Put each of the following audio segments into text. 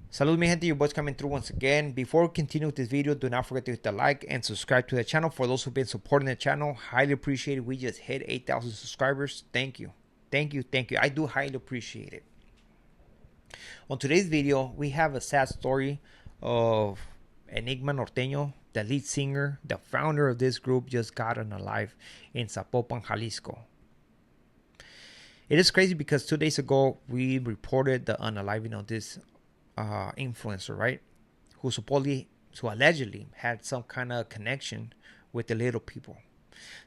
Salud mi gente, your boys coming through once again. Before we continue with this video, do not forget to hit the like and subscribe to the channel. For those who've been supporting the channel, highly appreciate it. We just hit 8,000 subscribers. Thank you. Thank you. Thank you. I do highly appreciate it. On today's video, we have a sad story of Enigma Norteño, the lead singer, the founder of this group, just got unalive in Zapopan, Jalisco. It is crazy because 2 days ago, we reported the unaliving of this influencer, right? Who allegedly had some kind of connection with the little people.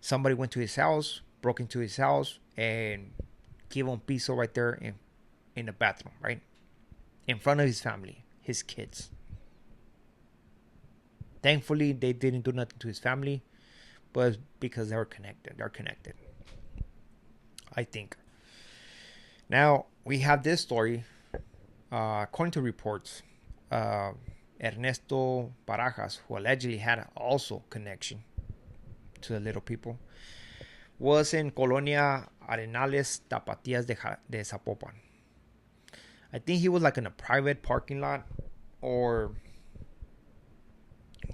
Somebody went to his house, broke into his house, and gave him piso right there in the bathroom, right? In front of his family, his kids. Thankfully, they didn't do nothing to his family, but because they were connected. They're connected, I think. Now, we have this story. According to reports, Ernesto Parakas, who allegedly had also connection to the little people, was in Colonia Arenales Tapatías de Zapopan. I think he was like in a private parking lot or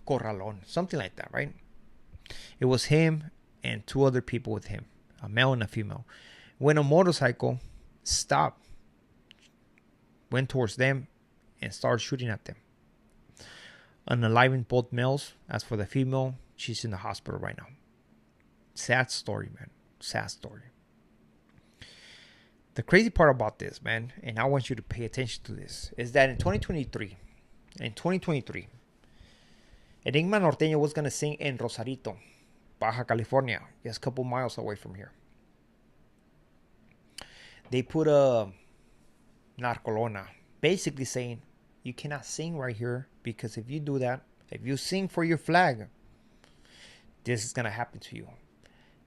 corralón, something like that, right? It was him and two other people with him, a male and a female. When a motorcycle stopped, went towards them, and started shooting at them, unaliving both males. As for the female, she's in the hospital right now. Sad story, man. Sad story. The crazy part about this, man, and I want you to pay attention to this, is that in 2023, Enigma Norteño was going to sing in Rosarito, Baja California, just a couple miles away from here. They put a narcolona, basically saying you cannot sing right here because if you do that, if you sing for your flag, this is gonna happen to you.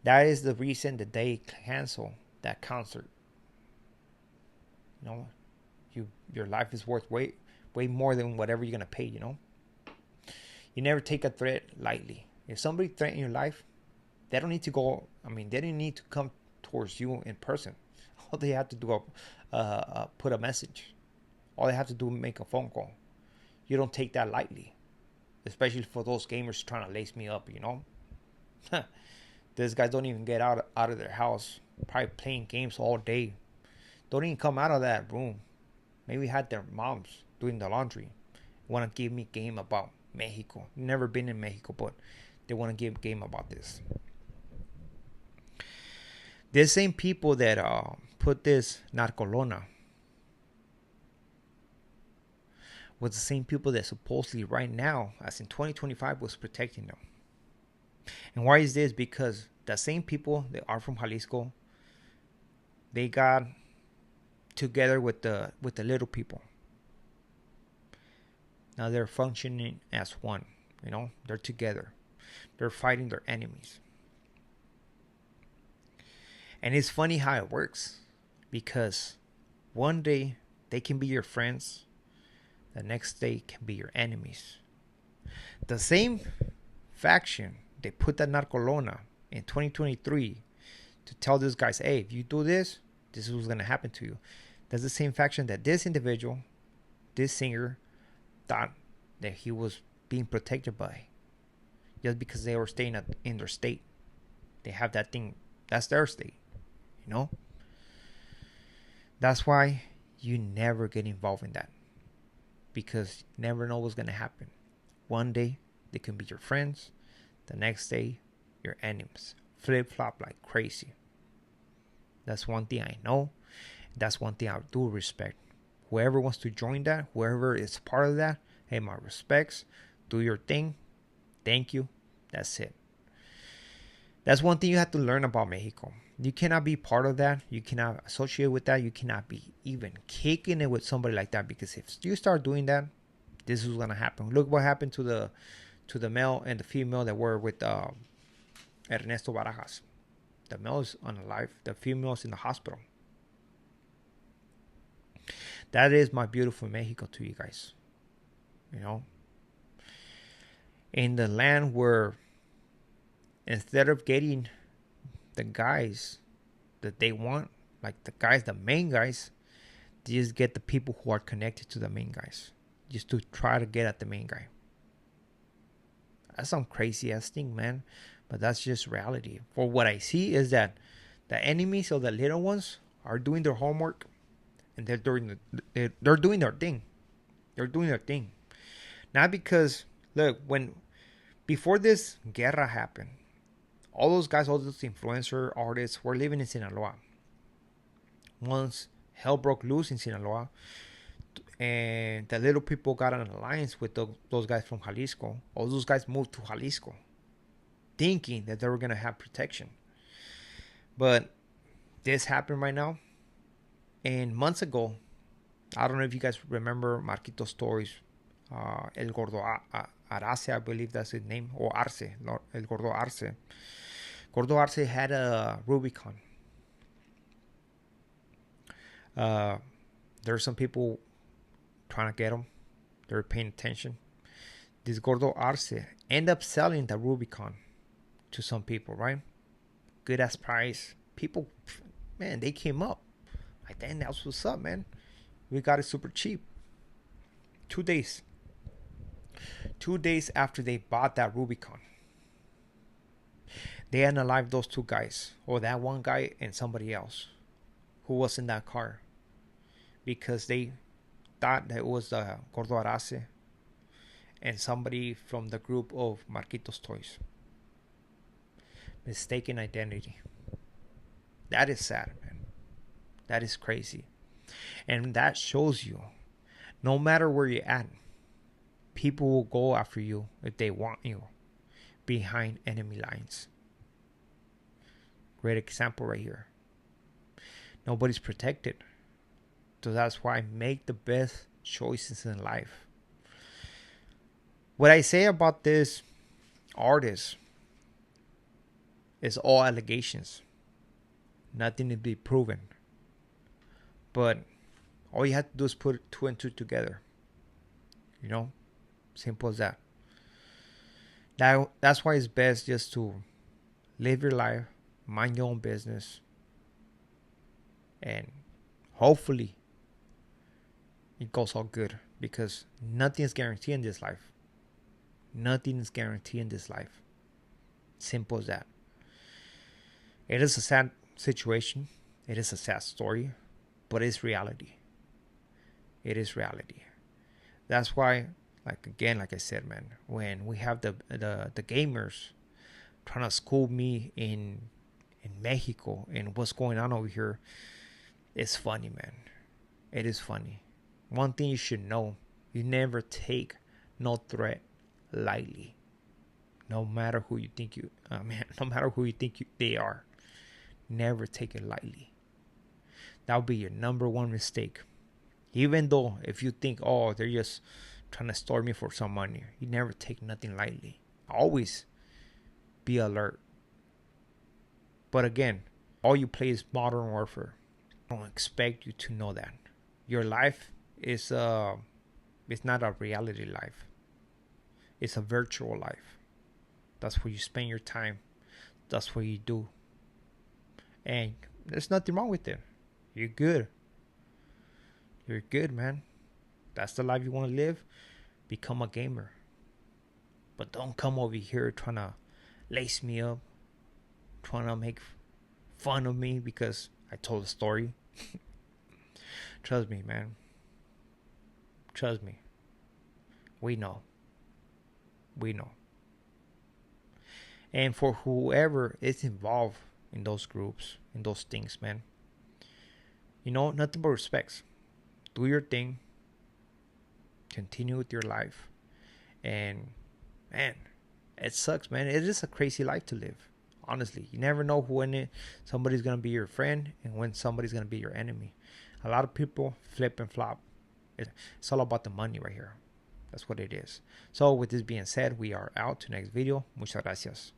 That is the reason that they cancel that concert. You know, your life is worth way more than whatever you're gonna pay. You know, you never take a threat lightly. If somebody threatens your life, they don't need to go. I mean, they don't need to come towards you in person. All they have to do is put a message. All they have to do is make a phone call. You don't take that lightly, especially for those gamers trying to lace me up. You know, these guys don't even get out of their house, probably playing games all day. Don't even come out of that room. Maybe had their moms doing the laundry. Want to give me game about Mexico. Never been in Mexico, but they want to give game about this. The same people that put this narcolona was the same people that supposedly right now, as in 2025, was protecting them. And why is this? Because the same people that are from Jalisco, they got together with the little people. Now they're functioning as one. You know, they're together. They're fighting their enemies. And it's funny how it works, because one day they can be your friends, the next day can be your enemies. The same faction, they put that narcolona in 2023 to tell these guys, hey, if you do this, this is what's going to happen to you. That's the same faction that this individual, this singer, thought that he was being protected by, just because they were staying in their state. They have that thing, that's their state. You know, that's why you never get involved in that, because you never know what's going to happen. One day they can be your friends, the next day your enemies. Flip flop like crazy. That's one thing I know. That's one thing I do respect. Whoever wants to join that, whoever is part of that, hey, my respects. Do your thing. Thank you. That's it. That's one thing you have to learn about Mexico. You cannot be part of that. You cannot associate with that. You cannot be even kicking it with somebody like that, because if you start doing that, this is gonna happen. Look what happened to the male and the female that were with Ernesto Parakas. The male is unalive. The female is in the hospital. That is my beautiful Mexico to you guys. You know, in the land where instead of getting the guys that they want, like the main guys, they just get the people who are connected to the main guys. just to try to get at the main guy. That's some crazy ass thing, man. But that's just reality. For what I see is that the enemies of the little ones are doing their homework, and they're doing their thing. They're doing their thing. Not because, look, before this guerra happened, all those guys, all those influencer artists were living in Sinaloa. Once hell broke loose in Sinaloa, and the little people got an alliance with those guys from Jalisco, all those guys moved to Jalisco, thinking that they were going to have protection. But this happened right now. And months ago, I don't know if you guys remember Marquito's stories, El Gordo Arce, I believe that's his name, or Arce, no, El Gordo Arce. Gordo Arce had a Rubicon. There's some people trying to get him. They're paying attention. This Gordo Arce ended up selling the Rubicon to some people, right? Good ass price. People, man, they came up. Like, damn, that's what's up, man. We got it super cheap. 2 days. 2 days after they bought that Rubicon, they unalived those two guys, or that one guy and somebody else who was in that car, because they thought that it was Gordo Arce and somebody from the group of Marquitos Toys. Mistaken identity. That is sad, man. That is crazy. And that shows you, no matter where you're at, people will go after you if they want you behind enemy lines. Great example right here. Nobody's protected. So that's why make the best choices in life. What I say about this artist is all allegations. Nothing to be proven. But all you have to do is put 2 and 2 together. You know? Simple as that. That's why it's best just to live your life, mind your own business, and hopefully it goes all good, because nothing is guaranteed in this life. Nothing is guaranteed in this life. Simple as that. It is a sad situation. It is a sad story, but it's reality. It is reality. That's why, like I said, man, when we have the gamers trying to school me in Mexico and what's going on over here, it's funny, man. It is funny. One thing you should know: you never take no threat lightly. No matter who you think no matter who you think they are, never take it lightly. That'll be your number one mistake. Even though if you think, oh, they're just trying to store me for some money, you never take nothing lightly. Always be alert. But again, all you play is Modern Warfare. I don't expect you to know that. Your life is it's not a reality life. It's a virtual life. That's where you spend your time. That's what you do. And there's nothing wrong with it. You're good. You're good, man. That's the life you want to live. Become a gamer. But don't come over here trying to lace me up, trying to make fun of me because I told a story. Trust me, man. Trust me. We know. We know. And for whoever is involved in those groups, in those things, man, you know, nothing but respects. Do your thing. Continue with your life. And, man, it sucks, man. It is a crazy life to live. Honestly, you never know when somebody's going to be your friend and when somebody's going to be your enemy. A lot of people flip and flop. It's all about the money right here. That's what it is. So with this being said, we are out to next video. Muchas gracias.